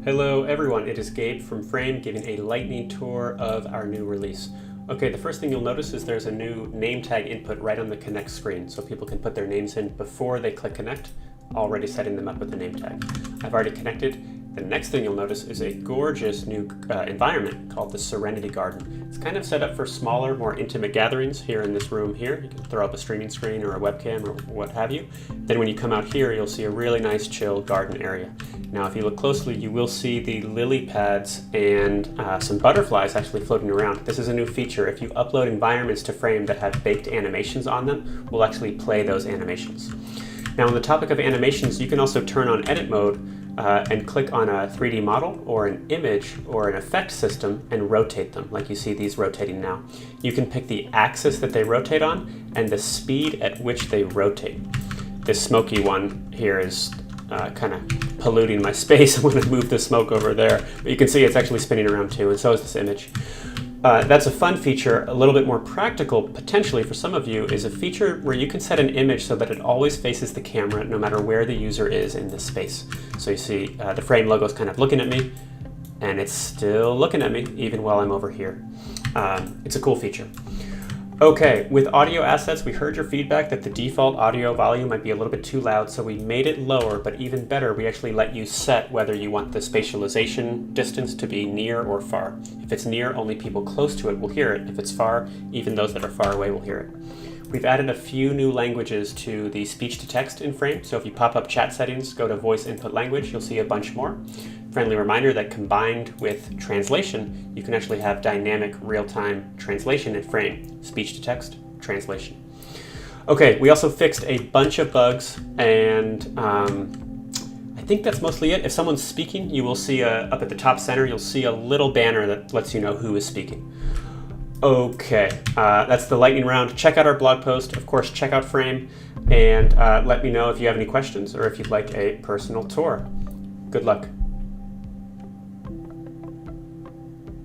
Hello everyone, it is Gabe from Frame giving a lightning tour of our new release. Okay, the first thing you'll notice is there's a new name tag input right on the connect screen, so people can put their names in before they click connect, already setting them up with the name tag. I've already connected. The next thing you'll notice is a gorgeous new environment called the Serenity Garden. It's kind of set up for smaller, more intimate gatherings here in this room here. You can throw up a streaming screen or a webcam or what have you. Then when you come out here, you'll see a really nice chill garden area. Now, if you look closely, you will see the lily pads and some butterflies actually floating around. This is a new feature. If you upload environments to Frame that have baked animations on them, we'll actually play those animations. Now, on the topic of animations, you can also turn on edit mode and click on a 3D model or an image or an effect system and rotate them, like you see these rotating now. You can pick the axis that they rotate on and the speed at which they rotate. This smoky one here is kind of polluting my space. I'm going to move the smoke over there, but you can see it's actually spinning around too, and so is this image. That's a fun feature. A little bit more practical, potentially for some of you, is a feature where you can set an image so that it always faces the camera no matter where the user is in this space. So you see the Frame logo is kind of looking at me, and it's still looking at me even while I'm over here. It's a cool feature. Okay, with audio assets, we heard your feedback that the default audio volume might be a little bit too loud, so we made it lower, but even better, we actually let you set whether you want the spatialization distance to be near or far. If it's near, only people close to it will hear it. If it's far, even those that are far away will hear it. We've added a few new languages to the speech-to-text in Frame, so if you pop up chat settings, go to voice input language, you'll see a bunch more. Friendly reminder that combined with translation, you can actually have dynamic real-time translation in Frame. Speech-to-text, translation. Okay, we also fixed a bunch of bugs, and I think that's mostly it. If someone's speaking, you will see up at the top center, you'll see a little banner that lets you know who is speaking. Okay, that's the lightning round. Check out our blog post. Of course, check out Frame, and let me know if you have any questions or if you'd like a personal tour. Good luck.